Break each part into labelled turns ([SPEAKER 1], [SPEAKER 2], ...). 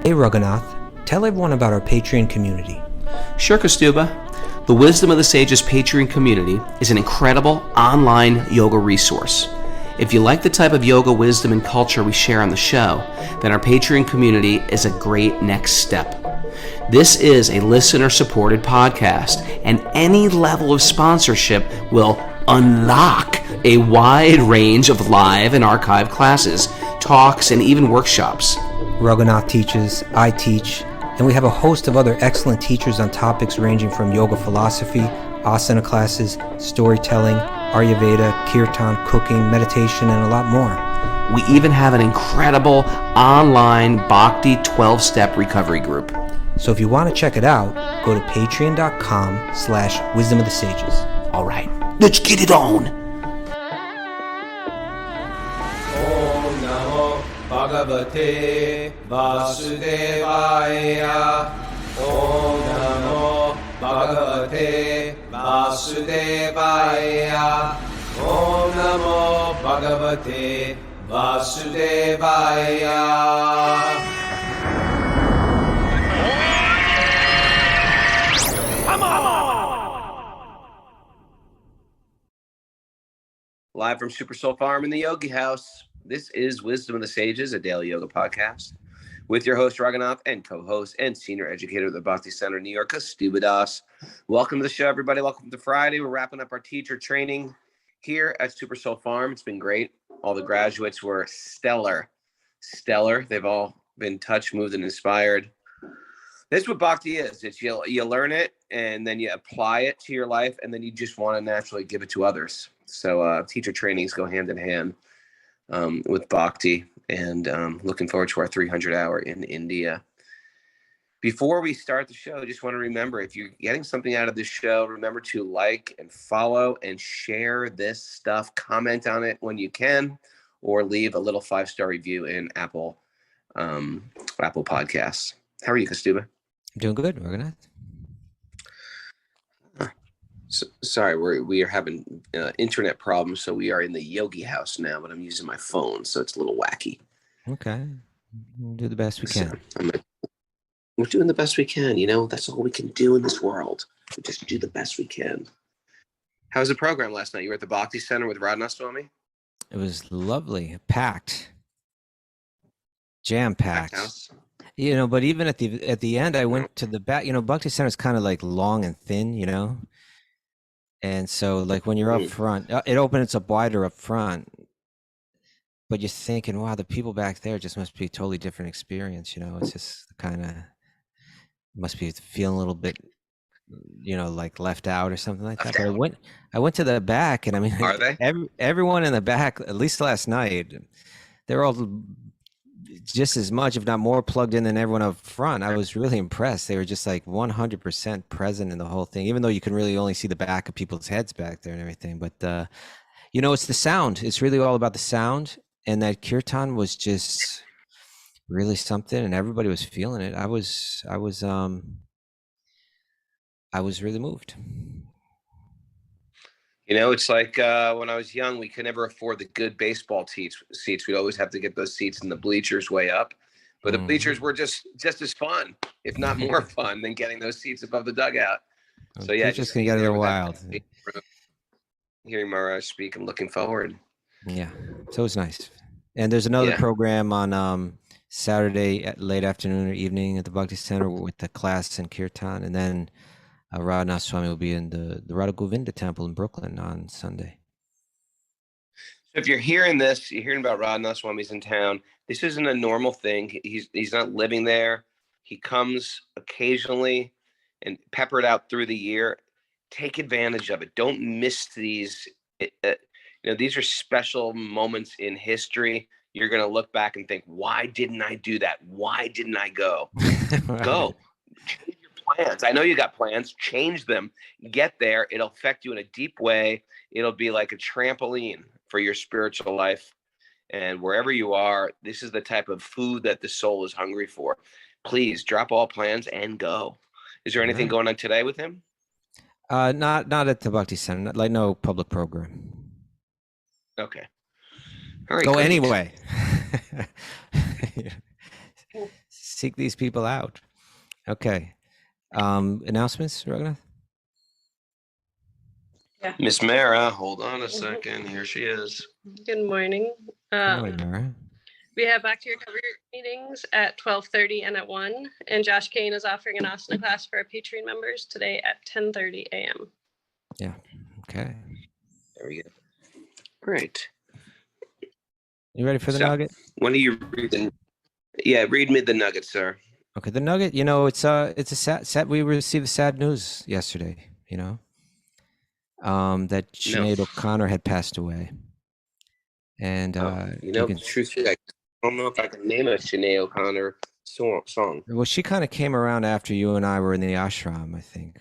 [SPEAKER 1] Hey Raghunath, tell everyone about our Patreon community.
[SPEAKER 2] Sure, Kastuba. The Wisdom of the Sages Patreon community is an incredible online yoga resource. If you like the type of yoga wisdom and culture we share on the show, then our Patreon community is a great next step. This is a listener-supported podcast, and any level of sponsorship will unlock a wide range of live and archived classes, talks, and even workshops.
[SPEAKER 1] Raghunath teaches, I teach, and we have a host of other excellent teachers on topics ranging from yoga philosophy, asana classes, storytelling, Ayurveda, kirtan, cooking, meditation, and a lot more.
[SPEAKER 2] We even have an incredible online Bhakti 12-step recovery group.
[SPEAKER 1] So if you want to check it out, go to patreon.com/wisdom of the sages.
[SPEAKER 2] All right, let's get it on.
[SPEAKER 3] Om Namo Bhagavate Vasudevaya. Om Namo Bhagavate Vasudevaya. Om Namo Bhagavate Vasudevaya.
[SPEAKER 2] Live from Super Soul Farm in the Yogi House, this is Wisdom of the Sages, a daily yoga podcast, with your host, Raghunath, and co-host and senior educator at the Bhakti Center in New York, Kastuba Das. Welcome to the show, everybody. Welcome to Friday. We're wrapping up our teacher training here at Super Soul Farm. It's been great. All the graduates were stellar. They've all been touched, moved, and inspired. This is what Bhakti is. It's you learn it, and then you apply it to your life, and then you just want to naturally give it to others. So teacher trainings go hand in hand with Bhakti, and looking forward to our 300-hour in India. Before we start the show, I just want to remember, if you're getting something out of this show, remember to like and follow and share this stuff. Comment on it when you can, or leave a little 5-star review in Apple Podcasts. How are you, Kastuba?
[SPEAKER 1] I'm doing good, Raghunath.
[SPEAKER 2] Sorry, we are having internet problems, so we are in the Yogi House now, but I'm using my phone, so it's a little wacky.
[SPEAKER 1] Okay, we'll do the best we can.
[SPEAKER 2] We're doing the best we can, that's all we can do in this world. We just do the best we can. How was the program last night? You were at the Bhakti Center with Radhanath Swami?
[SPEAKER 1] It was lovely, packed, jam-packed. But even at the end, I went to the back. Bhakti Center is kind of like long and thin, and so like when you're up front, it opens up wider up front. But you're thinking, wow, the people back there just must be a totally different experience. It's just kind of must be feeling a little bit, like left out or something like that. But I went to the back, and I mean,
[SPEAKER 2] are they?
[SPEAKER 1] Everyone in the back, at least last night, they're all just as much, if not more, plugged in than everyone up front. I was really impressed. They were just like 100% present in the whole thing, even though you can really only see the back of people's heads back there and everything. But it's the sound. It's really all about the sound, and that kirtan was just really something, and everybody was feeling it. I was really moved.
[SPEAKER 2] It's like when I was young, we could never afford the good baseball seats. We'd always have to get those seats in the bleachers way up. But the bleachers were just as fun, if not more fun, than getting those seats above the dugout. So yeah,
[SPEAKER 1] just gonna get a little wild.
[SPEAKER 2] Hearing Maharaj speak, I'm looking forward.
[SPEAKER 1] Yeah, so it was nice. And there's another program on Saturday at late afternoon or evening at the Bhakti Center with the class and kirtan, and then Radhanath Swami will be in the Radha Govinda Temple in Brooklyn on Sunday.
[SPEAKER 2] So if you're hearing this, you're hearing about Radhanath Swami's in town. This isn't a normal thing. He's not living there. He comes occasionally and peppered out through the year. Take advantage of it. Don't miss these. These are special moments in history. You're going to look back and think, why didn't I do that? Why didn't I go? Right. Go. Change your plans. I know you got plans. Change them. Get there. It'll affect you in a deep way. It'll be like a trampoline for your spiritual life. And wherever you are, this is the type of food that the soul is hungry for. Please drop all plans and go. Is there anything going on today with him?
[SPEAKER 1] Not at the Bhakti Center. Like no public program.
[SPEAKER 2] Okay. All right.
[SPEAKER 1] Go anyway. seek these people out. Okay. Announcements, Raghunath?
[SPEAKER 2] Miss Mara, hold on a second. Here she is.
[SPEAKER 4] Good morning.
[SPEAKER 1] Good morning, Mara.
[SPEAKER 4] We have Back to Your Cover meetings at 12:30 and at 1. And Josh Kane is offering an asana class for our Patreon members today at 10:30 a.m.
[SPEAKER 1] Yeah. Okay.
[SPEAKER 2] There we go. Great.
[SPEAKER 1] You ready for the nugget?
[SPEAKER 2] When are you reading? Yeah, read me the nugget, sir.
[SPEAKER 1] Okay, the nugget. You know, it's a sad. We received sad news yesterday. You know, that Sinead O'Connor had passed away, and
[SPEAKER 2] truthfully, I don't know if I can name a Sinead O'Connor song.
[SPEAKER 1] Well, she kind of came around after you and I were in the ashram, I think.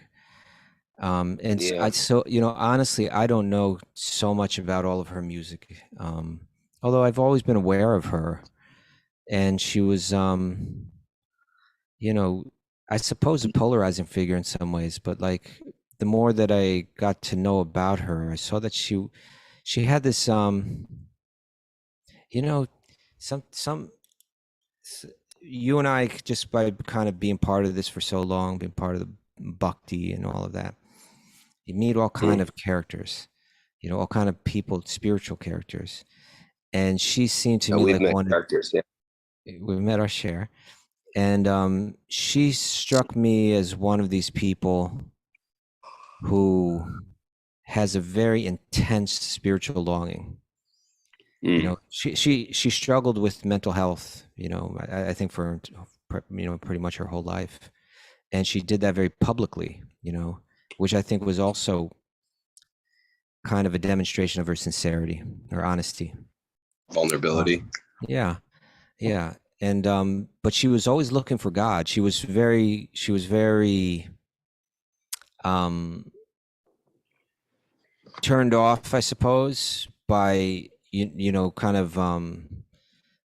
[SPEAKER 1] Honestly, I don't know so much about all of her music. Although I've always been aware of her, and she was, I suppose a polarizing figure in some ways, but like the more that I got to know about her, I saw that she had this, some you and I, just by kind of being part of this for so long, being part of the bhakti and all of that, you meet all kind of characters, all kind of people, spiritual characters. And she seemed to me like one
[SPEAKER 2] characters, yeah.
[SPEAKER 1] We've met our share. And she struck me as one of these people who has a very intense spiritual longing. She struggled with mental health, I think for pretty much her whole life. And she did that very publicly, which I think was also kind of a demonstration of her sincerity, her honesty.
[SPEAKER 2] Vulnerability.
[SPEAKER 1] Yeah. And but she was always looking for God. She was very turned off, I suppose, by kind of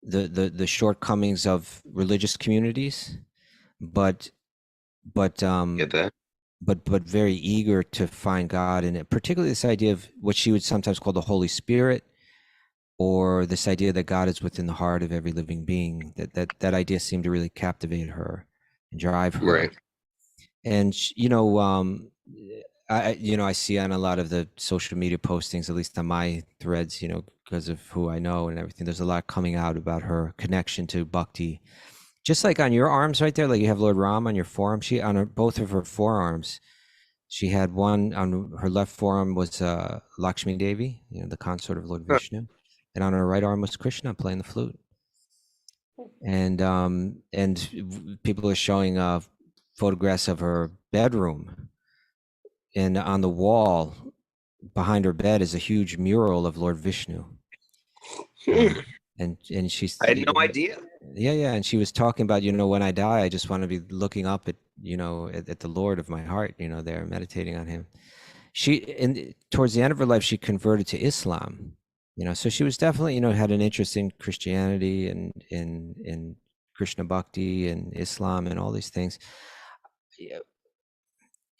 [SPEAKER 1] the shortcomings of religious communities, but
[SPEAKER 2] get that.
[SPEAKER 1] But very eager to find God in it, particularly this idea of what she would sometimes call the Holy Spirit, or this idea that God is within the heart of every living being. That idea seemed to really captivate her and drive her.
[SPEAKER 2] Right.
[SPEAKER 1] And I see on a lot of the social media postings, at least on my threads, because of who I know and everything, there's a lot coming out about her connection to bhakti. Just like on your arms right there, like you have Lord Ram on your forearm, she on both of her forearms, she had one on her left forearm was Lakshmi Devi, the consort of Lord Vishnu, and on her right arm was Krishna playing the flute. And people are showing photographs of her bedroom, and on the wall behind her bed is a huge mural of Lord Vishnu. And she's,
[SPEAKER 2] I had no idea.
[SPEAKER 1] Yeah. And she was talking about, when I die, I just want to be looking up at, at the Lord of my heart, there meditating on him. Towards the end of her life, she converted to Islam, so she was definitely, had an interest in Christianity and in Krishna Bhakti and Islam and all these things.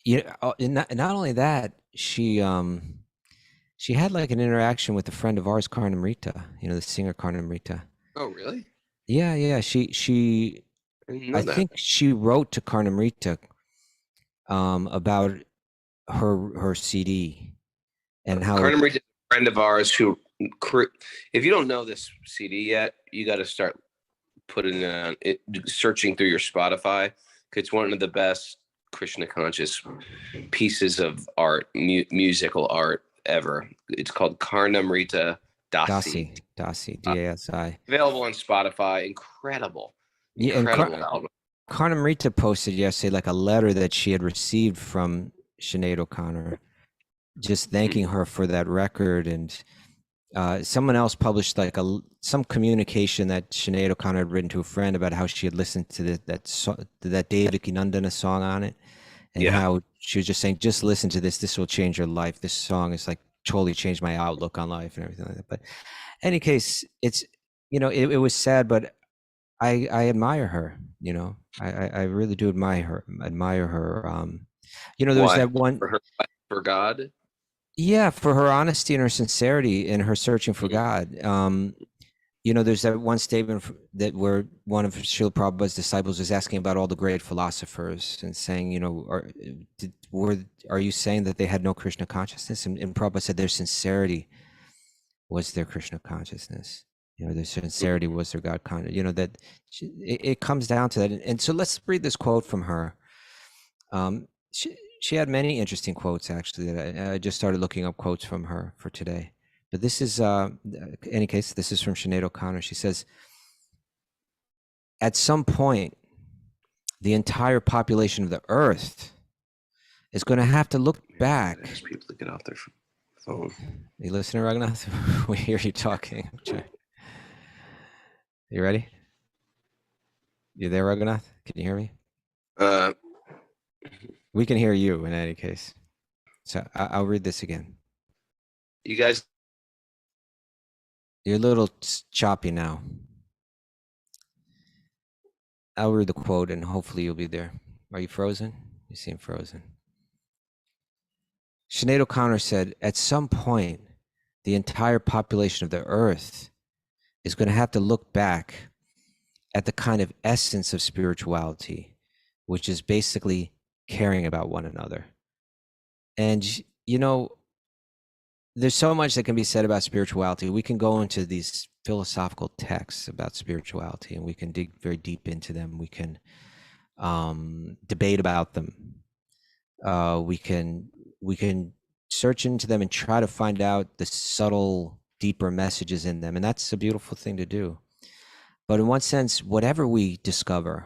[SPEAKER 1] Not only that, she had like an interaction with a friend of ours, Karnamrita, the singer Karnamrita.
[SPEAKER 2] Oh, really?
[SPEAKER 1] Yeah. I think she wrote to Karnamrita about her CD and how
[SPEAKER 2] Karnamrita is a friend of ours who, if you don't know this CD yet, you got to start putting it, searching through your Spotify. It's one of the best Krishna conscious pieces of art, musical art ever. It's called Karnamrita Dasi. Dasi. Available on Spotify. Incredible album.
[SPEAKER 1] Karnamrita posted yesterday like a letter that she had received from Sinead O'Connor, just thanking her for that record. And someone else published like some communication that Sinead O'Connor had written to a friend about how she had listened to that David Nandana song on it, and how she was just saying, just listen to this will change your life. This song is like totally changed my outlook on life and everything like that. But in any case, it's it was sad, but I admire her. I really do admire her. There was that one
[SPEAKER 2] for God.
[SPEAKER 1] Yeah, for her honesty and her sincerity in her searching for God. there's that one statement that where one of Srila Prabhupada's disciples was asking about all the great philosophers and saying, are you saying that they had no Krishna consciousness? And Prabhupada said their sincerity was their Krishna consciousness. Their sincerity was their God consciousness. That it comes down to that. And so let's read this quote from her. She had many interesting quotes, actually, that I just started looking up quotes from her for today. But this is, in any case, this is from Sinead O'Connor. She says, at some point, the entire population of the earth is going to have to look back.
[SPEAKER 2] Ask people to get off their phone.
[SPEAKER 1] You listening, Raghunath? We hear you talking. You ready? You there, Raghunath? Can you hear me? We can hear you in any case. So I'll read this again.
[SPEAKER 2] You guys.
[SPEAKER 1] You're a little choppy now. I'll read the quote and hopefully you'll be there. Are you frozen? You seem frozen. Sinead O'Connor said, at some point, the entire population of the earth is going to have to look back at the kind of essence of spirituality, which is basically caring about one another. And, there's so much that can be said about spirituality. We can go into these philosophical texts about spirituality and we can dig very deep into them. We can debate about them. We can search into them and try to find out the subtle, deeper messages in them. And that's a beautiful thing to do. But in one sense, whatever we discover,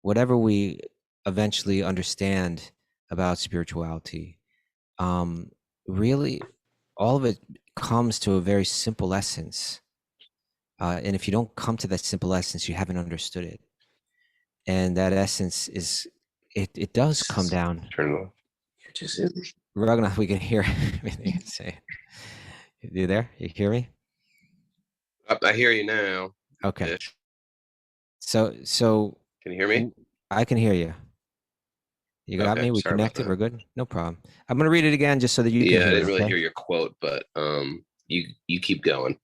[SPEAKER 1] whatever we eventually understand about spirituality, really, all of it comes to a very simple essence. And if you don't come to that simple essence, you haven't understood it. And that essence is, it does come down.
[SPEAKER 2] Turn it off.
[SPEAKER 1] Raghunath, we can hear everything you say. You there? You hear me?
[SPEAKER 2] I hear you now.
[SPEAKER 1] Okay.
[SPEAKER 2] Ish.
[SPEAKER 1] So
[SPEAKER 2] Can you hear me?
[SPEAKER 1] I can hear you. You got
[SPEAKER 2] Okay,
[SPEAKER 1] me? We
[SPEAKER 2] sorry about
[SPEAKER 1] connected?
[SPEAKER 2] that.
[SPEAKER 1] We're good? No problem. I'm going to read it again just so that you can
[SPEAKER 2] Yeah, I
[SPEAKER 1] hear it.
[SPEAKER 2] didn't really
[SPEAKER 1] Okay?
[SPEAKER 2] hear your quote, but you keep going.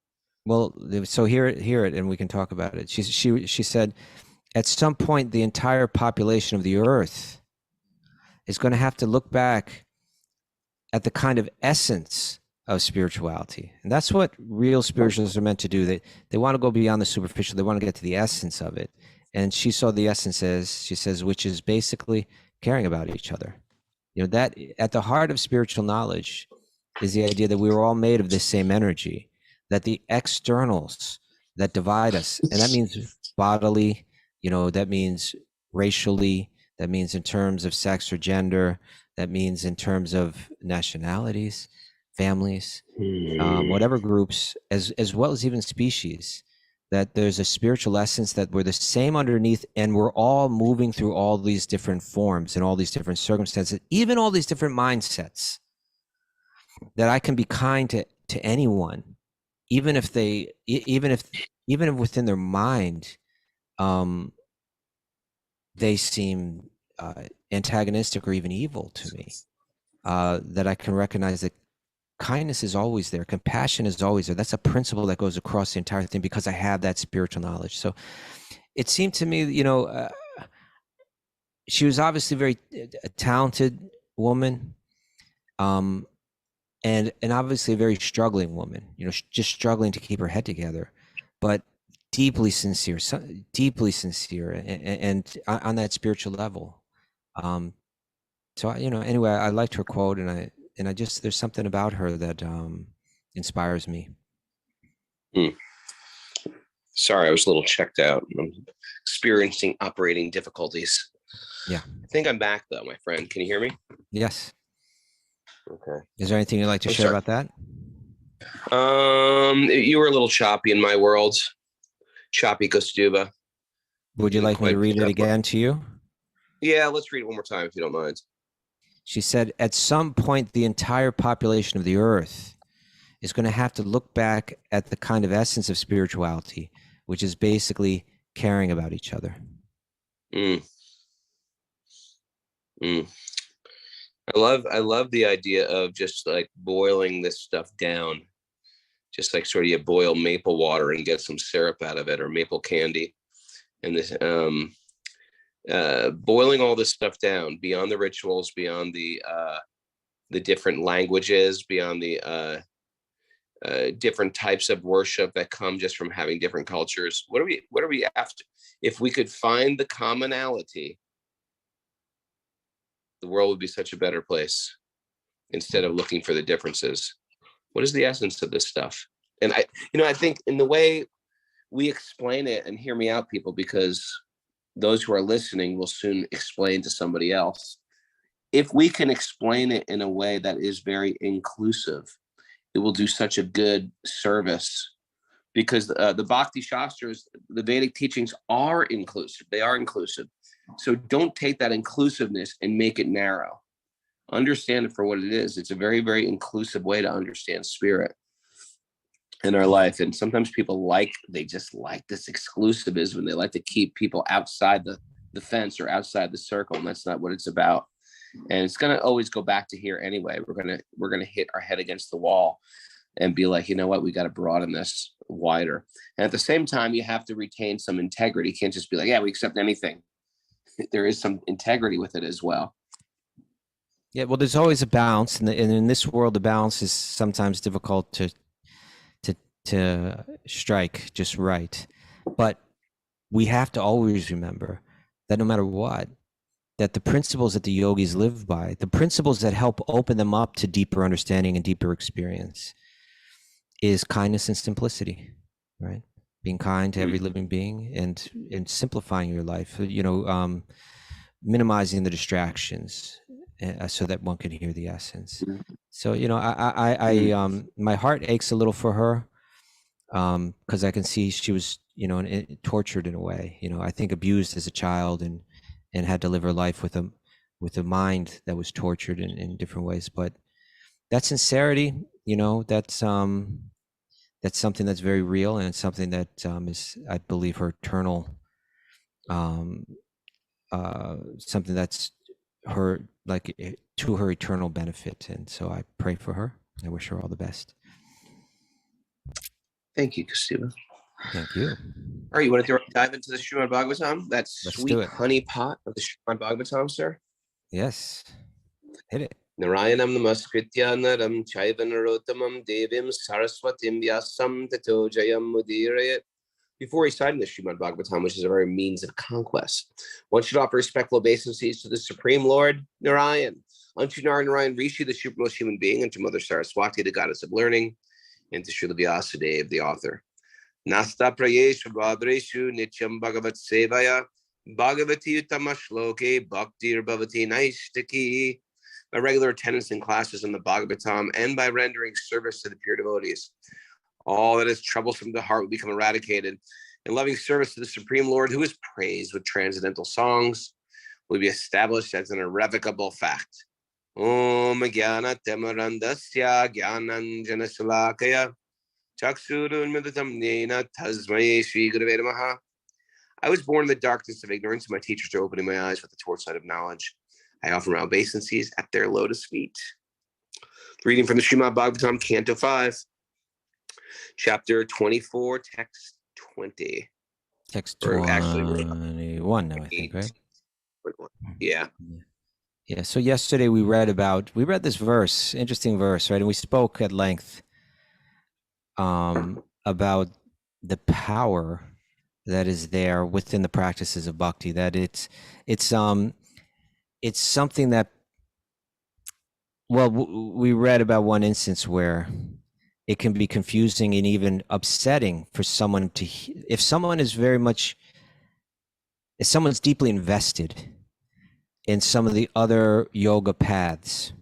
[SPEAKER 1] Well, so hear it and we can talk about it. She said, at some point, the entire population of the earth is going to have to look back at the kind of essence of spirituality. And that's what real spiritualists are meant to do. They want to go beyond the superficial. They want to get to the essence of it. And she saw the essence as, she says, which is basically caring about each other. That at the heart of spiritual knowledge is the idea that we were all made of this same energy, that the externals that divide us, and that means bodily, that means racially, that means in terms of sex or gender, that means in terms of nationalities, families, whatever groups, as well as even species, that there's a spiritual essence that we're the same underneath, and we're all moving through all these different forms and all these different circumstances, even all these different mindsets, that I can be kind to anyone, even if within their mind, they seem antagonistic or even evil to me, that I can recognize that kindness is always there. Compassion is always there. That's a principle that goes across the entire thing because I have that spiritual knowledge. So it seemed to me, she was obviously a talented woman, and obviously a very struggling woman, just struggling to keep her head together, but deeply sincere, and on that spiritual level. So, anyway, I liked her quote, and I just, there's something about her that inspires me.
[SPEAKER 2] Sorry, I was a little checked out. I'm experiencing operating difficulties.
[SPEAKER 1] Yeah.
[SPEAKER 2] I think I'm back though, my friend. Can you hear me?
[SPEAKER 1] Yes.
[SPEAKER 2] Okay.
[SPEAKER 1] Is there anything you'd like to share about that?
[SPEAKER 2] You were a little choppy in my world. Choppy Kostuba.
[SPEAKER 1] Would you like me to read it again to you?
[SPEAKER 2] Yeah, let's read it one more time if you don't mind.
[SPEAKER 1] She said, at some point, the entire population of the earth is going to have to look back at the kind of essence of spirituality, which is basically caring about each other.
[SPEAKER 2] I love the idea of just like boiling this stuff down just like sort of you boil maple water and get some syrup out of it, or maple candy. And this boiling all this stuff down beyond the rituals, beyond the different languages, beyond the different types of worship that come just from having different cultures. What are we after? If we could find the commonality, the world would be such a better place instead of looking for the differences. What is the essence of this stuff? And I think in the way we explain it, and hear me out, people, because those who are listening will soon explain to somebody else. If we can explain it in a way that is very inclusive, it will do such a good service, because the Bhakti Shastras, the Vedic teachings are inclusive. They are inclusive. So don't take that inclusiveness and make it narrow. Understand it for what it is. It's a very, very inclusive way to understand spirit in our life. And sometimes people they just like this exclusivism, and they like to keep people outside the fence or outside the circle. And that's not what it's about. And it's going to always go back to here anyway. We're going to hit our head against the wall and be like, you know what, we got to broaden this wider. And at the same time, you have to retain some integrity. You can't just be like, yeah, we accept anything. There is some integrity with it as well.
[SPEAKER 1] Yeah, well, there's always a balance, and in this world, the balance is sometimes difficult to strike just right. But we have to always remember that no matter what, that the principles that the yogis live by, the principles that help open them up to deeper understanding and deeper experience, is kindness and simplicity, right? Being kind to every living being, and simplifying your life, minimizing the distractions, so that one can hear the essence. So, I my heart aches a little for her, because I can see she was, tortured in a way, I think abused as a child, and had to live her life with a mind that was tortured in different ways. But that sincerity, that's something that's very real, and it's something that is, I believe, her eternal, something that's her, like, to her eternal benefit. And so I pray for her. I wish her all the best.
[SPEAKER 2] Thank you, Kastiba.
[SPEAKER 1] Thank you.
[SPEAKER 2] All right, you want to dive into the Srimad Bhagavatam? That sweet honey pot of the Srimad Bhagavatam, sir?
[SPEAKER 1] Yes. Hit it.
[SPEAKER 2] Narayanam namaskritya naram chaiva narottamam devim saraswatim vyasam tato jayam mudirayat. Before reciting the Srimad Bhagavatam, which is a very means of conquest, one should offer respectful obeisances to the Supreme Lord Narayan, unto Narayan Rishi, the supreme human being, and to Mother Saraswati, the goddess of learning, and to Srila Vyasadeva, the author. Nasta prayeshu bhadreshu nityam bhagavat sevaya bhagavati uttama shloke bhaktir bhavati naistaki. By regular attendance in classes in the Bhagavatam, and by rendering service to the pure devotees, all that is troublesome to the heart will become eradicated. And loving service to the Supreme Lord, who is praised with transcendental songs, will be established as an irrevocable fact. Om Jnana Tamarandasya Jnananjana Salakaya Chaksurunmidhatam Nena Tasmai Shri Gurave Namaha. I was born in the darkness of ignorance, and my teachers are opening my eyes with the torchlight of knowledge. I offer my obeisances at their lotus feet. Reading from the Srimad Bhagavatam, Canto 5, Chapter 24, Text 20.
[SPEAKER 1] Text 21 now, I think, right?
[SPEAKER 2] Yeah.
[SPEAKER 1] Yeah. So yesterday we read this verse, interesting verse, right? And we spoke at length about the power that is there within the practices of bhakti, that it's something that, well, we read about one instance where it can be confusing and even upsetting for someone if someone's deeply invested in some of the other yoga paths,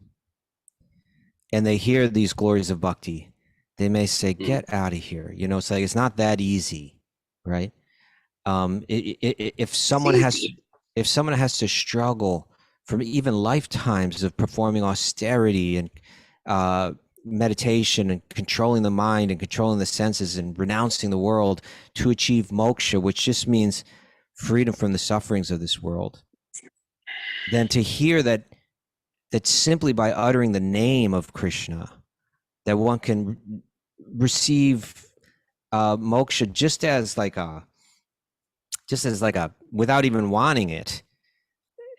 [SPEAKER 1] and they hear these glories of bhakti, they may say, get out of here. It's like, it's not that easy, right? If someone has to struggle from even lifetimes of performing austerity and meditation and controlling the mind and controlling the senses and renouncing the world to achieve moksha, which just means freedom from the sufferings of this world, then to hear that simply by uttering the name of Krishna, that one can receive moksha just as like a without even wanting it,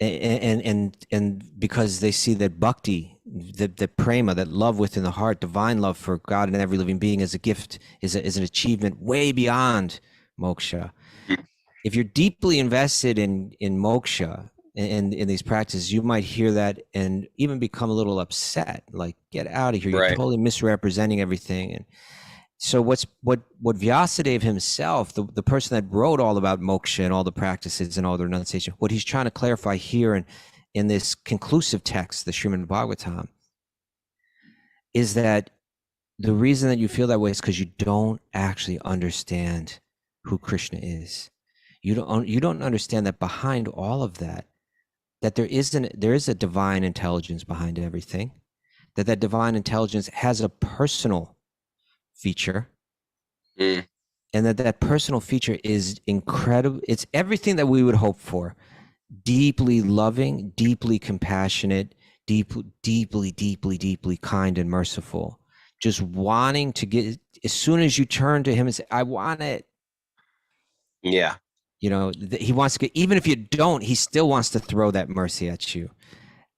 [SPEAKER 1] and because they see that bhakti, the prema, that love within the heart, divine love for God and every living being, is a gift, is an achievement way beyond moksha. If you're deeply invested in moksha and in these practices, you might hear that and even become a little upset, like, get out of here, you're totally misrepresenting everything. And so what Vyasadeva himself, the person that wrote all about moksha and all the practices and all the renunciation, what he's trying to clarify here in this conclusive text, the Srimad Bhagavatam, is that the reason that you feel that way is because you don't actually understand who Krishna is. You don't understand that behind all of that there is a divine intelligence behind everything, that divine intelligence has a personal feature, and that personal feature is incredible. It's everything that we would hope for: deeply loving, deeply compassionate, deeply kind and merciful. Just wanting to get, as soon as you turn to him and say, I want it.
[SPEAKER 2] Yeah.
[SPEAKER 1] You know, he wants to get, even if you don't, he still wants to throw that mercy at you.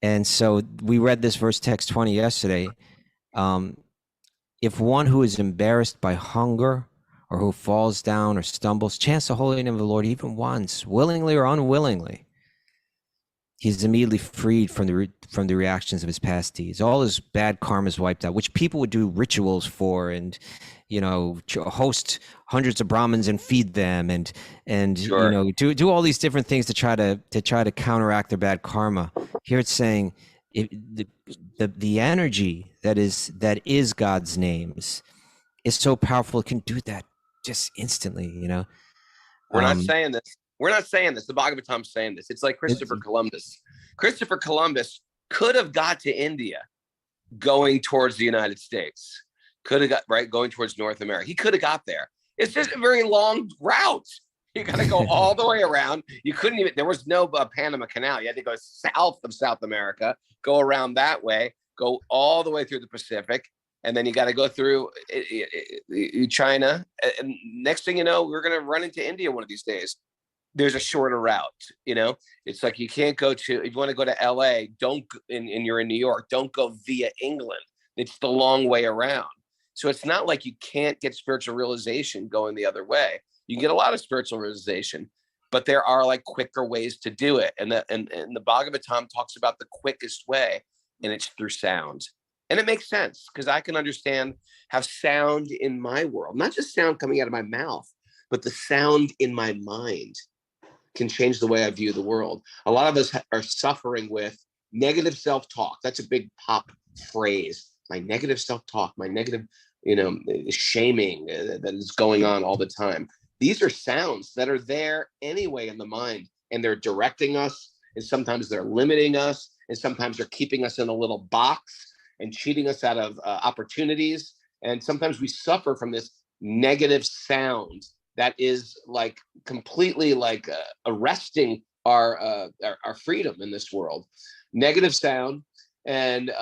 [SPEAKER 1] And so we read this verse text 20 yesterday. If one who is embarrassed by hunger or who falls down or stumbles chants the holy name of the Lord even once, willingly or unwillingly, he's immediately freed from the reactions of his past deeds. All his bad karma is wiped out, which people would do rituals for, and host hundreds of Brahmins and feed them, and sure, do all these different things to try to counteract their bad karma. Here it's saying the energy that is God's names is so powerful, it can do that just instantly.
[SPEAKER 2] We're not saying this. We're not saying this. The Bhagavatam's saying this. It's like Christopher Columbus. Christopher Columbus could have got to India going towards the United States. Could have got going towards North America. He could have got there. It's just a very long route. You got to go all the way around. You couldn't even, there was no Panama Canal. You had to go south of South America, go around that way, go all the way through the Pacific. And then you got to go through China. And next thing you know, we're going to run into India one of these days. There's a shorter route. It's like you can't go to, if you want to go to LA, and you're in New York, don't go via England. It's the long way around. So it's not like you can't get spiritual realization going the other way. You can get a lot of spiritual realization, but there are like quicker ways to do it. And the Bhagavatam talks about the quickest way, and it's through sound. And it makes sense because I can understand how sound in my world, not just sound coming out of my mouth, but the sound in my mind can change the way I view the world. A lot of us are suffering with negative self-talk. That's a big pop phrase. My negative self-talk, my negative, shaming that is going on all the time. These are sounds that are there anyway in the mind, and they're directing us, and sometimes they're limiting us, and sometimes they're keeping us in a little box and cheating us out of opportunities. And sometimes we suffer from this negative sound that is like completely like arresting our freedom in this world. Negative sound. And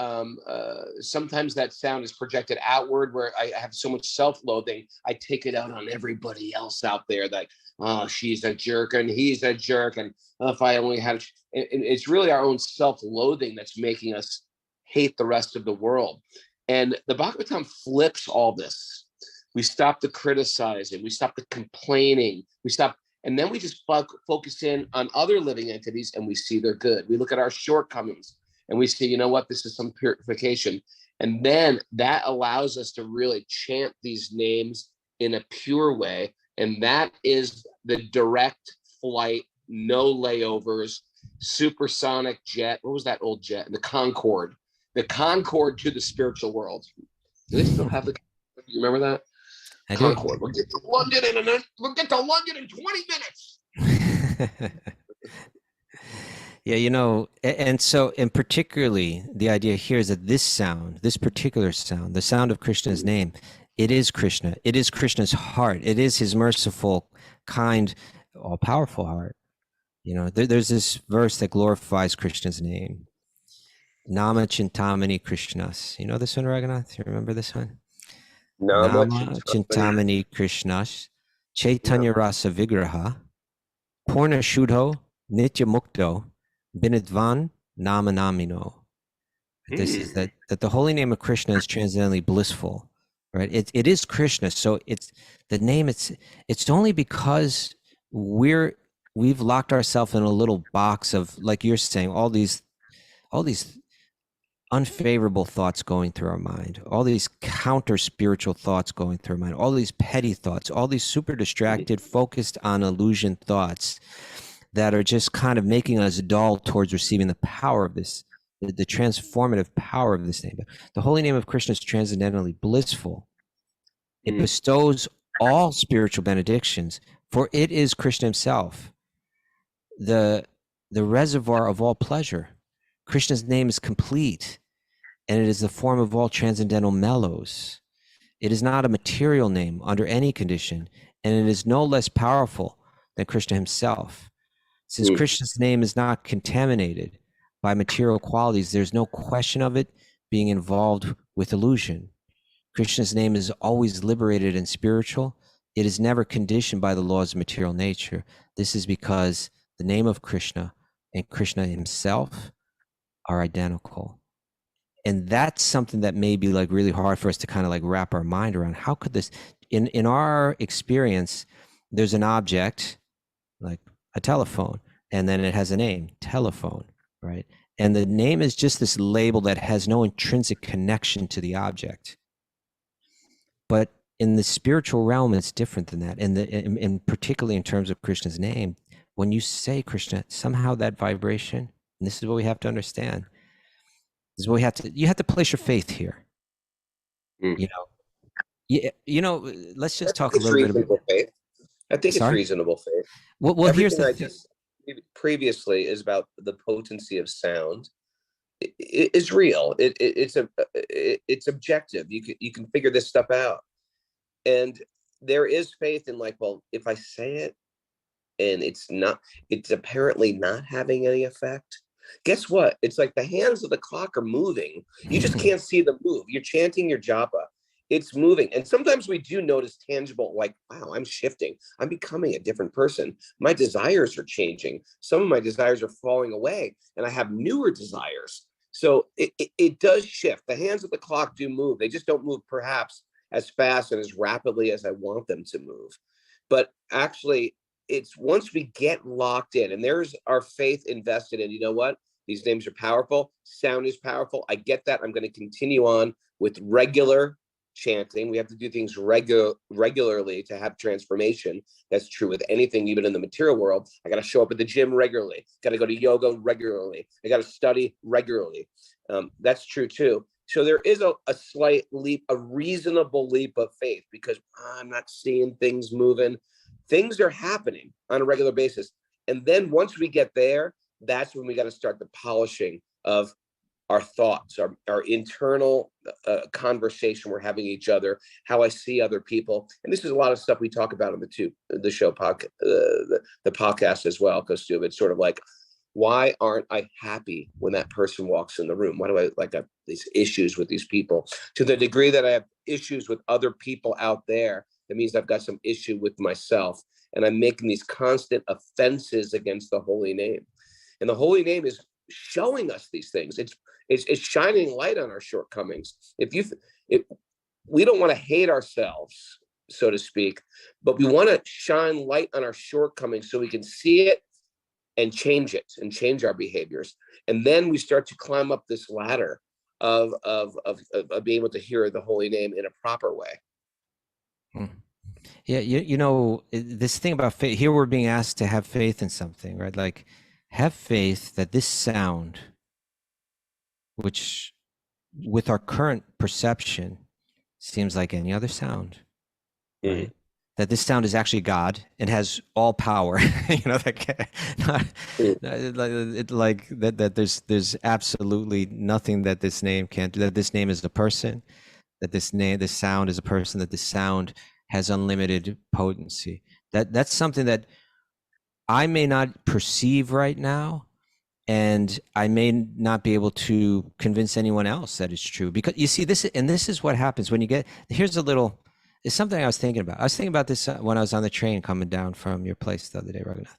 [SPEAKER 2] sometimes that sound is projected outward, where I have so much self-loathing. I take it out on everybody else out there, that, oh, she's a jerk and he's a jerk. And if I only had, it's really our own self-loathing that's making us hate the rest of the world. And the Bhagavatam flips all this. We stop the criticizing, we stop the complaining, and then we just focus in on other living entities, and we see their good. We look at our shortcomings, and we see, this is some purification. And then that allows us to really chant these names in a pure way. And that is the direct flight, no layovers, supersonic jet. What was that old jet? The Concorde to the spiritual world. Do they still have the, you remember that?
[SPEAKER 1] I
[SPEAKER 2] Concorde. We'll get to London in 20 minutes.
[SPEAKER 1] Yeah, and particularly the idea here is that this particular sound, the sound of Krishna's name, it is Krishna. It is Krishna's heart. It is his merciful, kind, all-powerful heart. There's this verse that glorifies Krishna's name. Nama Chintamani Krishnas. You know this one, Raghunath? You remember this one?
[SPEAKER 2] Nama
[SPEAKER 1] Nama
[SPEAKER 2] Chintamani.
[SPEAKER 1] Chintamani Krishnas Chaitanya Rasa Vigraha Purna Shudho Nitya Mukto Binidvan Nama Namino. This is that the holy name of Krishna is transcendently blissful, right? It is Krishna, so it's the name. It's only because we've locked ourselves in a little box of, like you're saying, all these unfavorable thoughts going through our mind, all these counter spiritual thoughts going through our mind, all these petty thoughts, all these super distracted, focused on illusion thoughts that are just kind of making us dull towards receiving the power of this, the transformative power of this name. The holy name of Krishna is transcendently blissful. It bestows all spiritual benedictions, for it is Krishna himself, the reservoir of all pleasure. Krishna's name is complete, and it is the form of all transcendental mellows. It is not a material name under any condition, and it is no less powerful than Krishna himself. Since Krishna's name is not contaminated by material qualities, there's no question of it being involved with illusion. Krishna's name is always liberated and spiritual. It is never conditioned by the laws of material nature. This is because the name of Krishna and Krishna himself are identical. And that's something that may be like really hard for us to kind of like wrap our mind around. How could this, in our experience, there's an object like a telephone, and then it has a name, telephone, right? And the name is just this label that has no intrinsic connection to the object. But in the spiritual realm, it's different than that. And particularly in terms of Krishna's name, when you say Krishna, somehow that vibration, and this is what we have to understand, this is what you have to place your faith here. You know, let's just talk a little bit about
[SPEAKER 2] faith. I think
[SPEAKER 1] Sorry?
[SPEAKER 2] it's reasonable faith.
[SPEAKER 1] Well, here's
[SPEAKER 2] Everything
[SPEAKER 1] the
[SPEAKER 2] I
[SPEAKER 1] thing.
[SPEAKER 2] just previously is about the potency of sound. It is real. It's objective. You can figure this stuff out, and there is faith in, like, well, if I say it and it's apparently not having any effect. Guess what? It's like the hands of the clock are moving. You just can't see them move. You're chanting your japa. It's moving. And sometimes we do notice tangible, like, wow, I'm shifting. I'm becoming a different person. My desires are changing. Some of my desires are falling away, and I have newer desires. So it does shift. The hands of the clock do move. They just don't move perhaps as fast and as rapidly as I want them to move. But actually, it's once we get locked in, and there's our faith invested in, you know what? These names are powerful. Sound is powerful. I get that. I'm going to continue on with regular chanting. We have to do things regularly to have transformation. That's true with anything, even in the material world. I got to show up at the gym regularly. Got to go to yoga regularly. I got to study regularly. That's true too. So there is a slight leap, a reasonable leap of faith, because I'm not seeing things moving. Things are happening on a regular basis. And then once we get there, that's when we got to start the polishing of our thoughts, our internal conversation we're having each other, how I see other people. And this is a lot of stuff we talk about on the show podcast, the podcast as well, because it's sort of like, why aren't I happy when that person walks in the room? Why do I have these issues with these people? To the degree that I have issues with other people out there, that means I've got some issue with myself, and I'm making these constant offenses against the holy name. And the holy name is showing us these things. It's shining light on our shortcomings. We don't want to hate ourselves, so to speak, but we want to shine light on our shortcomings so we can see it and change it and change our behaviors. And then we start to climb up this ladder of being able to hear the holy name in a proper way.
[SPEAKER 1] Yeah, you know, this thing about faith, here we're being asked to have faith in something, right? Like, have faith that this sound, which with our current perception seems like any other sound, right? That this sound is actually God and has all power. You know, that there's absolutely nothing that this name can't do. That this name is a person. That this sound is a person. That this sound has unlimited potency. That's something that I may not perceive right now, and I may not be able to convince anyone else that it's true, because you see this, and this is what happens when you get, here's a little, it's something I was thinking about. I was thinking about this when I was on the train coming down from your place the other day, Raghunath.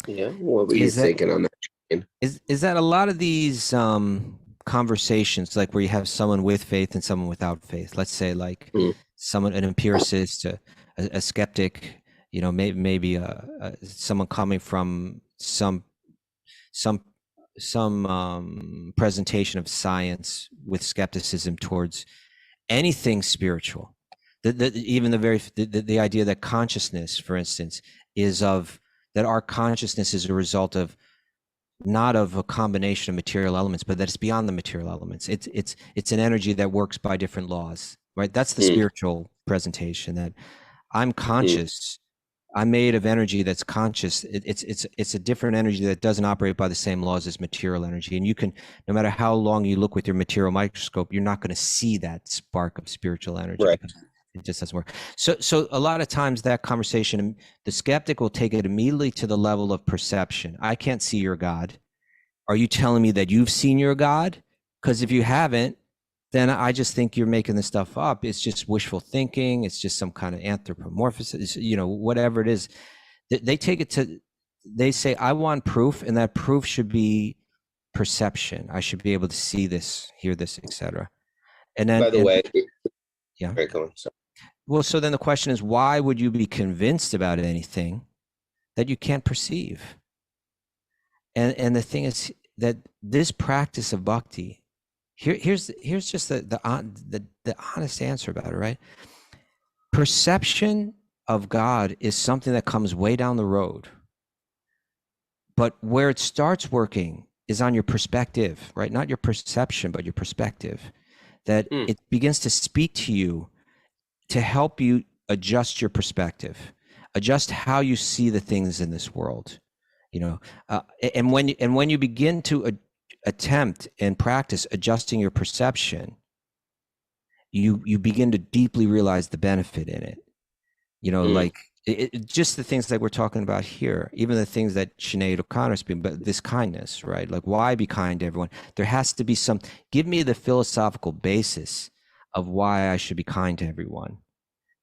[SPEAKER 2] Yeah. What were you
[SPEAKER 1] Is that-
[SPEAKER 2] thinking on that train?
[SPEAKER 1] Is that a lot of these conversations, like where you have someone with faith and someone without faith, let's say like someone, an empiricist, a skeptic, you know, maybe someone coming from some presentation of science with skepticism towards anything spiritual. Even the idea that consciousness, for instance, is of that our consciousness is a result of not of a combination of material elements, but that it's beyond the material elements. It's an energy that works by different laws, right? That's the spiritual presentation, that I'm conscious. I'm made of energy that's conscious. It's a different energy that doesn't operate by the same laws as material energy. And you can, no matter how long you look with your material microscope, you're not going to see that spark of spiritual energy.
[SPEAKER 2] Right.
[SPEAKER 1] Because it just doesn't work. So a lot of times that conversation, the skeptic will take it immediately to the level of perception. I can't see your God. Are you telling me that you've seen your God? Because if you haven't, then I just think you're making this stuff up. It's just wishful thinking. It's just some kind of anthropomorphism, you know, whatever it is. They take it to, they say, I want proof, and that proof should be perception. I should be able to see this, hear this, etc. And then,
[SPEAKER 2] By the way,
[SPEAKER 1] yeah.
[SPEAKER 2] Right, go on. Sorry.
[SPEAKER 1] Well, so then the question is, why would you be convinced about anything that you can't perceive? And the thing is that this practice of bhakti, here's just the honest answer about it, right? Perception of God is something that comes way down the road, but where it starts working is on your perspective, right? Not your perception, but your perspective. That it begins to speak to you to help you adjust your perspective, adjust how you see the things in this world, you know. And when you begin to attempt and practice adjusting your perception, you begin to deeply realize the benefit in it. You know, like just the things that we're talking about here, even the things that Sinead O'Connor speaking, but this kindness, right? Like, why be kind to everyone? There has to be some, give me the philosophical basis of why I should be kind to everyone.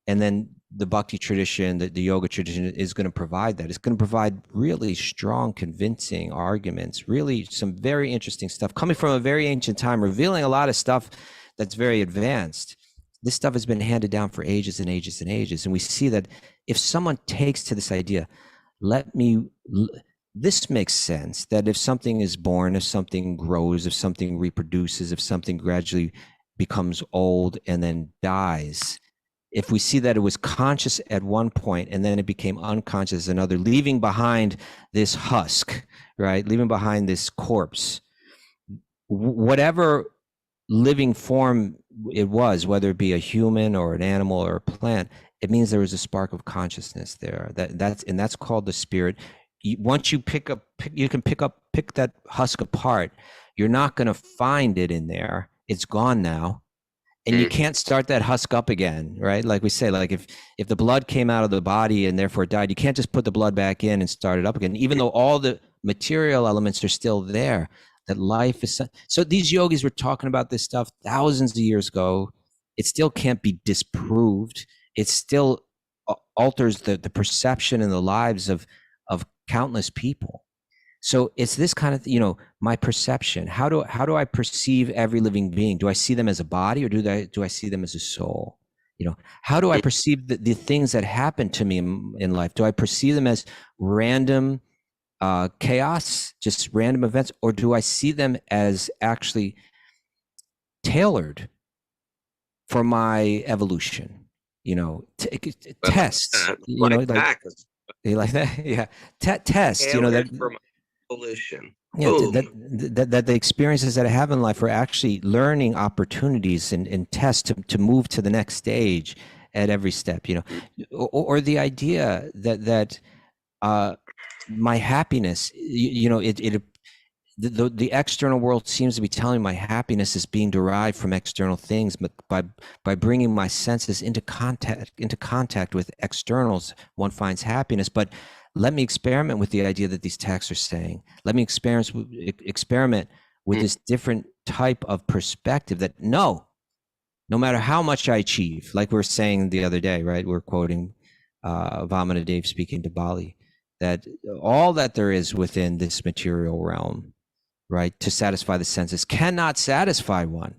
[SPEAKER 1] And then the bhakti tradition, the yoga tradition is going to provide that. It's going to provide really strong, convincing arguments, really some very interesting stuff coming from a very ancient time, revealing a lot of stuff that's very advanced. This stuff has been handed down for ages and ages and ages. And we see that if someone takes to this idea, this makes sense, that if something is born, if something grows, if something reproduces, if something gradually becomes old and then dies, if we see that it was conscious at one point and then it became unconscious another, leaving behind this husk, right? Leaving behind this corpse, whatever living form it was, whether it be a human or an animal or a plant, it means there was a spark of consciousness there. That's called the spirit. Once you pick that husk apart, you're not going to find it in there. It's gone now. And you can't start that husk up again, right? Like we say, like if the blood came out of the body and therefore died, you can't just put the blood back in and start it up again, even though all the material elements are still there. That life is so. These yogis were talking about this stuff thousands of years ago. It still can't be disproved. It still alters the perception and the lives of countless people. So it's this kind of, you know, my perception. How do I perceive every living being? Do I see them as a body, or do I see them as a soul? You know, how do I perceive the things that happen to me in life? Do I perceive them as random chaos, just random events, or do I see them as actually tailored for my evolution? You know, tests. You know, like you like that, yeah. Test. You know, that
[SPEAKER 2] for my evolution.
[SPEAKER 1] Yeah, that the experiences that I have in life are actually learning opportunities and tests to move to the next stage at every step. You know, or the idea that my happiness, you know, the external world seems to be telling me my happiness is being derived from external things, but by bringing my senses into contact with externals, one finds happiness. But let me experiment with the idea that these texts are saying. Let me experiment with this different type of perspective that no matter how much I achieve, like we were saying the other day, right? We're quoting Vamana Dev speaking to Bali, that all that there is within this material realm, right, to satisfy the senses cannot satisfy one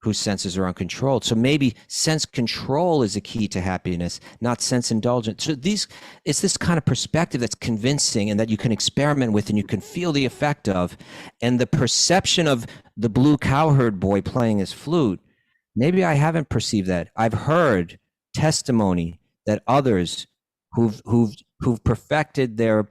[SPEAKER 1] whose senses are uncontrolled. So maybe sense control is a key to happiness, not sense indulgence. So it's this kind of perspective that's convincing and that you can experiment with and you can feel the effect of. And the perception of the blue cowherd boy playing his flute, maybe I haven't perceived that. I've heard testimony that others who've perfected their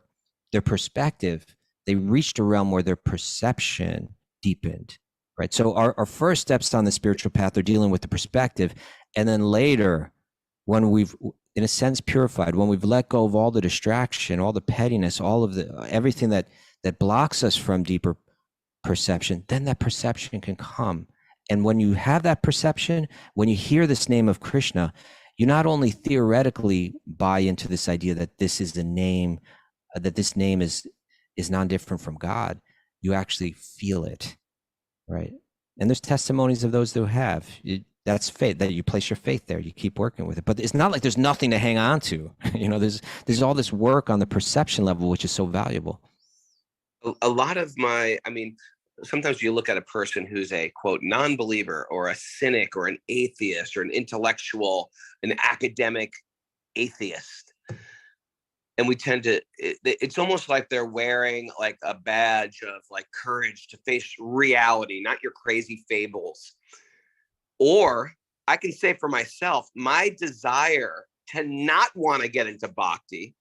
[SPEAKER 1] perspective, they reached a realm where their perception deepened. Right. So our first steps on the spiritual path are dealing with the perspective. And then later, when we've, in a sense, purified, when we've let go of all the distraction, all the pettiness, all of the everything that blocks us from deeper perception, then that perception can come. And when you have that perception, when you hear this name of Krishna, you not only theoretically buy into this idea that this is the name, that this name is non-different from God, you actually feel it. Right. And there's testimonies of those who have. That's faith, that you place your faith there. You keep working with it. But it's not like there's nothing to hang on to. There's all this work on the perception level, which is so valuable.
[SPEAKER 2] A lot of sometimes you look at a person who's a, quote, non-believer or a cynic or an atheist or an intellectual, an academic atheist. And we tend to, it's almost like they're wearing like a badge of like courage to face reality, not your crazy fables. Or I can say for myself, my desire to not want to get into bhakti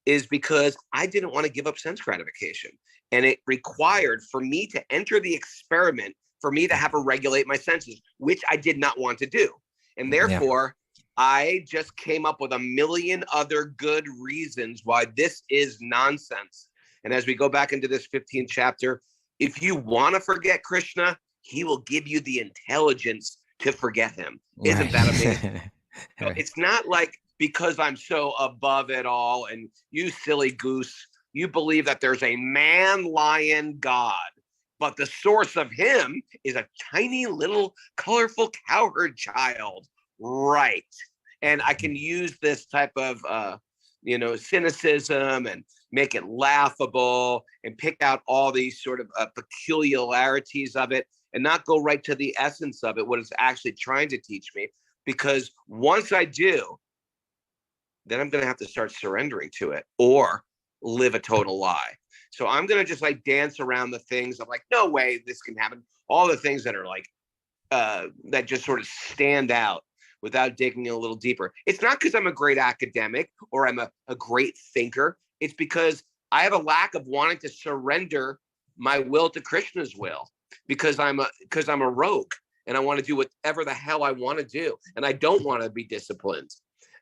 [SPEAKER 2] is because I didn't want to give up sense gratification. And it required for me to enter the experiment, for me to have to regulate my senses, which I did not want to do. And therefore, I just came up with a million other good reasons why this is nonsense. And as we go back into this 15th chapter, if you want to forget Krishna, he will give you the intelligence to forget him. Isn't that amazing? So it's not like because I'm so above it all and you silly goose, you believe that there's a man lion God, but the source of him is a tiny little colorful cowherd child. Right. And I can use this type of, cynicism and make it laughable and pick out all these sort of peculiarities of it and not go right to the essence of it, what it's actually trying to teach me. Because once I do, then I'm going to have to start surrendering to it or live a total lie. So I'm going to just like dance around the things of like, no way this can happen. All the things that are like, that just sort of stand out without digging a little deeper. It's not because I'm a great academic or I'm a great thinker. It's because I have a lack of wanting to surrender my will to Krishna's will because I'm a rogue and I want to do whatever the hell I want to do. And I don't want to be disciplined,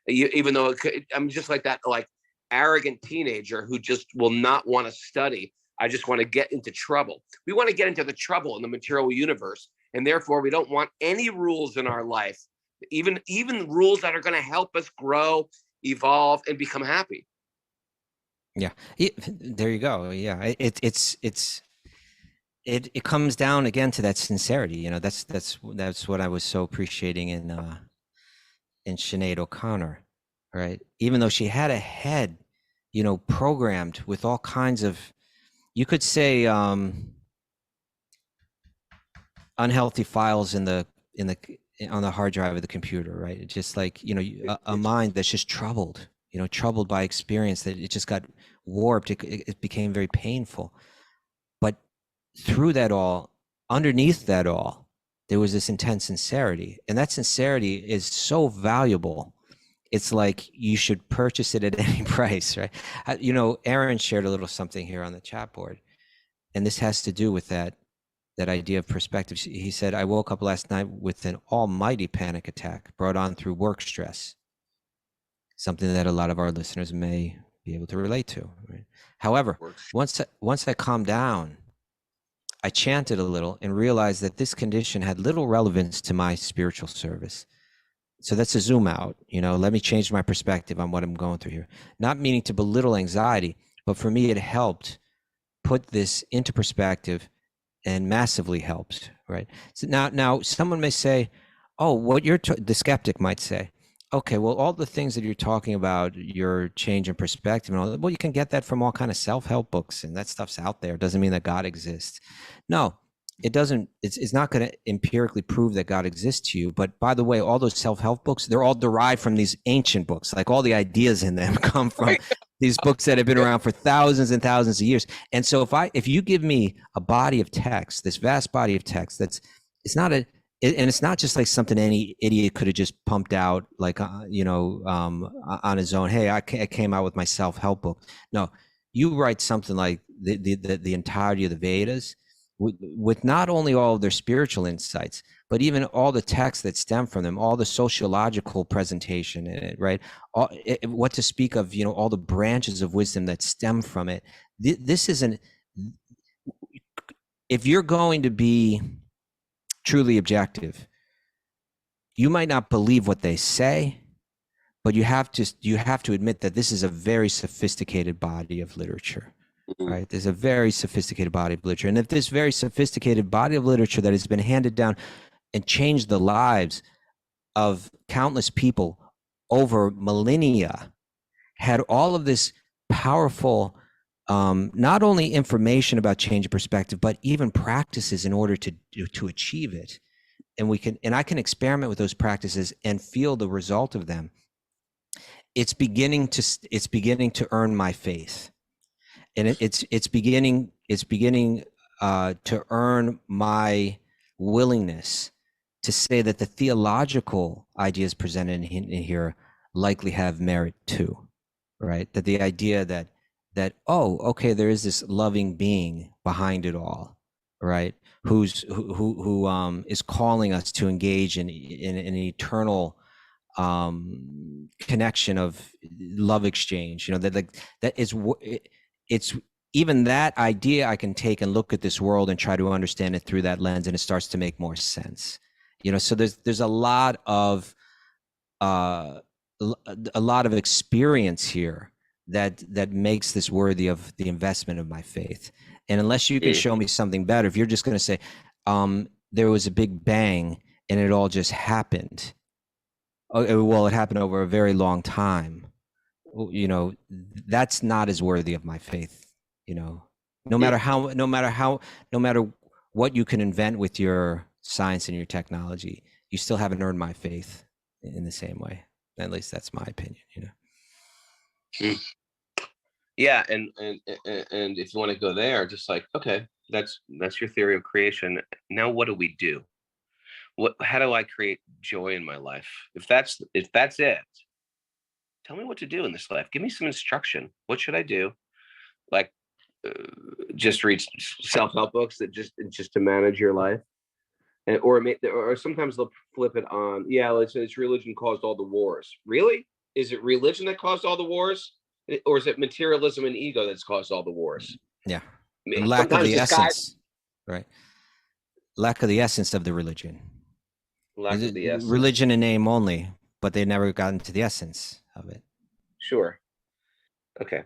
[SPEAKER 2] even though I'm just like that, like arrogant teenager who just will not want to study. I just want to get into trouble. We want to get into the trouble in the material universe. And therefore we don't want any rules in our life, even rules that are going to help us grow, evolve, and become happy.
[SPEAKER 1] Yeah, there you go. Yeah, it comes down again to that sincerity. That's what I was so appreciating in Sinead O'Connor, right? Even though she had a head, programmed with all kinds of, you could say, unhealthy files on the hard drive of the computer, right? It's just like, a mind that's just troubled, troubled by experience, that it just got warped. It became very painful. But through that all, underneath that all, there was this intense sincerity. And that sincerity is so valuable. It's like you should purchase it at any price, right? Aaron shared a little something here on the chat board. And this has to do with that idea of perspective. He said, I woke up last night with an almighty panic attack brought on through work stress, something that a lot of our listeners may be able to relate to. Right? However, once I calmed down, I chanted a little and realized that this condition had little relevance to my spiritual service. So that's a zoom out, let me change my perspective on what I'm going through here. Not meaning to belittle anxiety, but for me, it helped put this into perspective and massively helps, right? So now someone may say, oh, the skeptic might say, okay, well, all the things that you're talking about, your change in perspective and all that, well, you can get that from all kind of self-help books, and that stuff's out there. It doesn't mean that God exists. No, it doesn't. It's not going to empirically prove that God exists to you. But by the way, all those self-help books, they're all derived from these ancient books. Like all the ideas in them come from these books that have been around for thousands and thousands of years. And so if you give me a body of text, this vast body of text, and it's not just like something any idiot could have just pumped out, like on his own. Hey, I came out with my self-help book. No, you write something like the entirety of the Vedas, with not only all of their spiritual insights, but even all the texts that stem from them, all the sociological presentation in it, right? What to speak of, all the branches of wisdom that stem from it. This isn't. If you're going to be truly objective, you might not believe what they say, but you have to admit that this is a very sophisticated body of literature. Right? There's a very sophisticated body of literature. And if this very sophisticated body of literature that has been handed down and changed the lives of countless people over millennia had all of this powerful, not only information about change of perspective, but even practices in order to achieve it. And I can experiment with those practices and feel the result of them. It's beginning to earn my faith. And it's beginning to earn my willingness to say that the theological ideas presented in here likely have merit too, right? That the idea that there is this loving being behind it all, right? Who is calling us to engage in an eternal connection of love exchange. It's even that idea I can take and look at this world and try to understand it through that lens, and it starts to make more sense. So there's a lot of experience here that makes this worthy of the investment of my faith. And unless you can show me something better, if you're just going to say there was a big bang and it all just happened, well, it happened over a very long time, that's not as worthy of my faith. No matter what you can invent with your science and your technology, you still haven't earned my faith in the same way. At least that's my opinion.
[SPEAKER 2] Yeah, and if you want to go there, just like, okay, that's your theory of creation. Now, what do we do? How do I create joy in my life? If that's it, tell me what to do in this life. Give me some instruction. What should I do? Like, just read self-help books that just to manage your life, or sometimes they'll flip it on. Yeah, it's religion caused all the wars. Really? Is it religion that caused all the wars, or is it materialism and ego that's caused all the wars?
[SPEAKER 1] Yeah, lack of the essence, right? Lack of the essence of the religion.
[SPEAKER 2] Lack of the essence.
[SPEAKER 1] Religion in name only, but they never got into the essence of it.
[SPEAKER 2] Sure. Okay.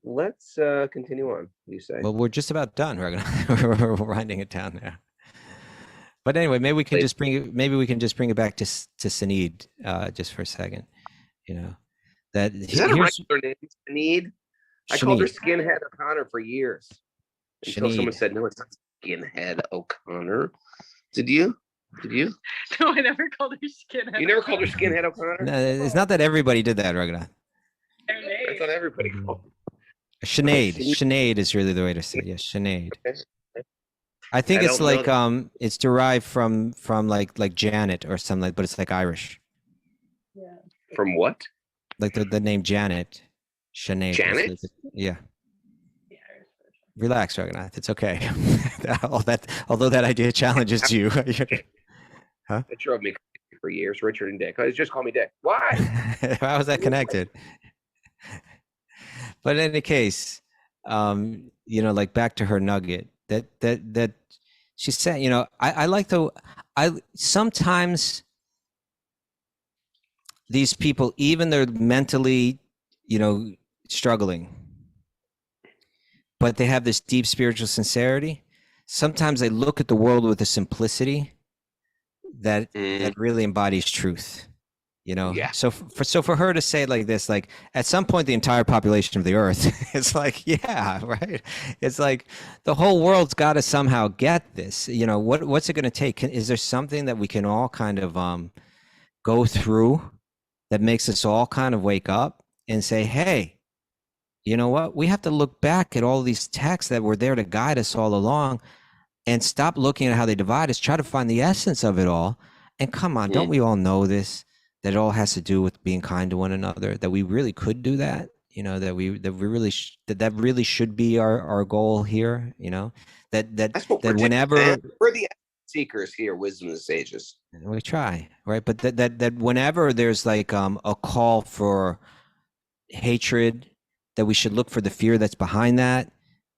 [SPEAKER 2] Let's continue on. You say?
[SPEAKER 1] Well, we're just about done. We're winding it down now. But anyway, maybe we can just bring it back to Sinead just for a second. That
[SPEAKER 2] is that a regular name, Sinead? I called her Skinhead O'Connor for years until someone said, "No, it's not Skinhead O'Connor." Did you?
[SPEAKER 4] No, I never called her Skinhead.
[SPEAKER 2] You never called her Skinhead O'Connor?
[SPEAKER 1] No, it's not that everybody did that, Raghunath.
[SPEAKER 2] I thought everybody called her.
[SPEAKER 1] Sinead is really the way to say it. Yes, Sinead.
[SPEAKER 2] Okay.
[SPEAKER 1] I think it's like it's derived from like Janet or something, but it's like Irish.
[SPEAKER 4] Yeah.
[SPEAKER 2] From what?
[SPEAKER 1] Like the name Janet. Sinead.
[SPEAKER 2] Janet?
[SPEAKER 1] Yeah. Relax, Raghunath. It's okay. Although that idea challenges you. Huh?
[SPEAKER 2] It drove me crazy for years. Richard and Dick. Just call me Dick. Why?
[SPEAKER 1] How is that connected? But in any case, like back to her nugget that she said, I like sometimes these people, even they're mentally, struggling, but they have this deep spiritual sincerity. Sometimes they look at the world with a simplicity that really embodies truth.
[SPEAKER 2] Yeah.
[SPEAKER 1] So for her to say it like this, like at some point the entire population of the earth, it's like, yeah, right. It's like the whole world's got to somehow get this. What's it going to take? Is there something that we can all kind of go through that makes us all kind of wake up and say, hey, you know what? We have to look back at all these texts that were there to guide us all along and stop looking at how they divide us, try to find the essence of it all. And come on, don't we all know this? That it all has to do with being kind to one another, that we really could do that, that we really that really should be our goal here, that
[SPEAKER 2] That's what
[SPEAKER 1] whenever
[SPEAKER 2] we're the seekers here, wisdom of the sages.
[SPEAKER 1] we try, right? But that whenever there's like a call for hatred, that we should look for the fear that's behind that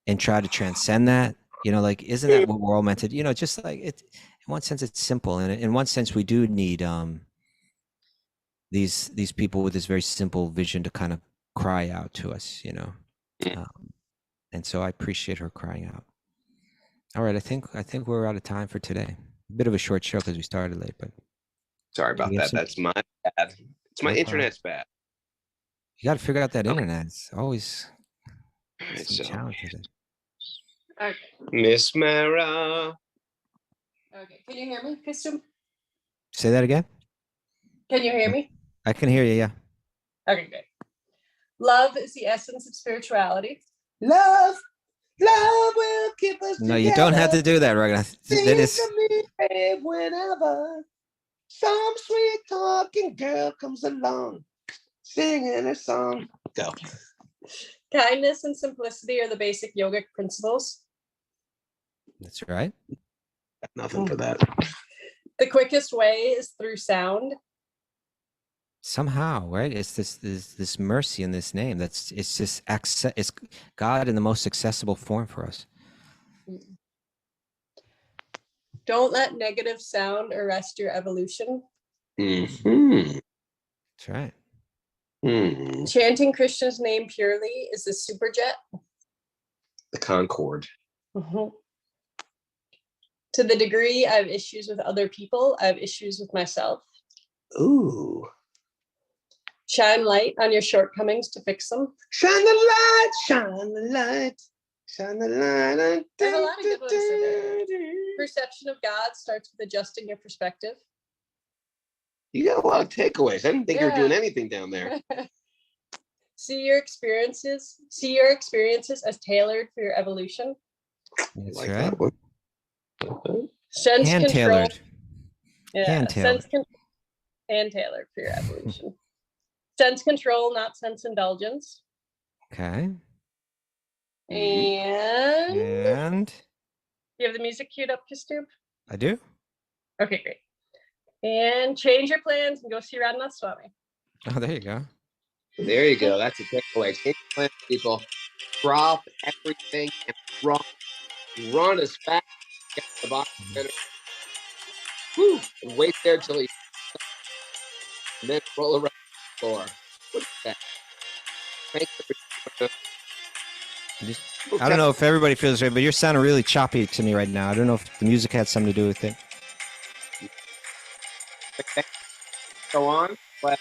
[SPEAKER 1] and try to transcend that. Like, isn't that what we're all meant to do? Just like it, in one sense it's simple, and in one sense we do need these people with this very simple vision to kind of cry out to us, and so I appreciate her crying out. All right, I think we're out of time for today. A bit of a short show because we started late, but
[SPEAKER 2] sorry about that. That's my bad. It's my internet's bad.
[SPEAKER 1] You got to figure out that internet. It's always some
[SPEAKER 2] So,
[SPEAKER 1] challenge with it.
[SPEAKER 4] Okay.
[SPEAKER 2] Miss Mara.
[SPEAKER 4] Okay. Can you hear me, Krishna?
[SPEAKER 1] Say that again.
[SPEAKER 4] Can you hear me?
[SPEAKER 1] I can hear you. Yeah.
[SPEAKER 4] Okay, great. Love is the essence of spirituality.
[SPEAKER 2] Love will keep us
[SPEAKER 1] No,
[SPEAKER 2] together.
[SPEAKER 1] you don't have to do that, Raghunath. That is.
[SPEAKER 2] To me, babe, whenever some sweet talking girl comes along, singing a song. Go.
[SPEAKER 4] Kindness and simplicity are the basic yogic principles.
[SPEAKER 1] That's right.
[SPEAKER 2] Nothing for that.
[SPEAKER 4] The quickest way is through sound.
[SPEAKER 1] Somehow, right? It's this mercy in this name. It's just it's God in the most accessible form for us.
[SPEAKER 4] Don't let negative sound arrest your evolution.
[SPEAKER 2] Mm-hmm.
[SPEAKER 1] That's right.
[SPEAKER 4] Chanting Krishna's name purely is the superjet.
[SPEAKER 2] The Concorde.
[SPEAKER 4] To the degree I have issues with other people, I have issues with myself.
[SPEAKER 2] Ooh.
[SPEAKER 4] Shine light on your shortcomings to fix them.
[SPEAKER 2] Shine the light, shine the light, shine the light.
[SPEAKER 4] I have a lot of good ones in there. Perception of God starts with adjusting your perspective.
[SPEAKER 2] You got a lot of takeaways. I didn't think you were doing anything down there.
[SPEAKER 4] See your experiences as tailored for your evolution.
[SPEAKER 1] That's
[SPEAKER 2] Like
[SPEAKER 1] right.
[SPEAKER 2] that one.
[SPEAKER 4] Sense
[SPEAKER 1] Hand
[SPEAKER 4] control.
[SPEAKER 1] tailored.
[SPEAKER 4] Yeah,
[SPEAKER 1] Hand tailored.
[SPEAKER 4] Hand tailored for your evolution. Sense control, not sense indulgence.
[SPEAKER 1] Okay.
[SPEAKER 4] And you have the music queued up, Kistube?
[SPEAKER 1] I do.
[SPEAKER 4] Okay, great. And change your plans and go see Radhanath Swami.
[SPEAKER 1] Oh, there you go.
[SPEAKER 2] There you go. That's a takeaway. Change your plans, people. Drop everything and run as fast as you get to the box center. Woo! And wait there till you and then roll around the floor. Look at that. Thank you.
[SPEAKER 1] I don't know if everybody feels right, but you're sounding really choppy to me right now. I don't know if the music had something to do with it.
[SPEAKER 2] Go on, but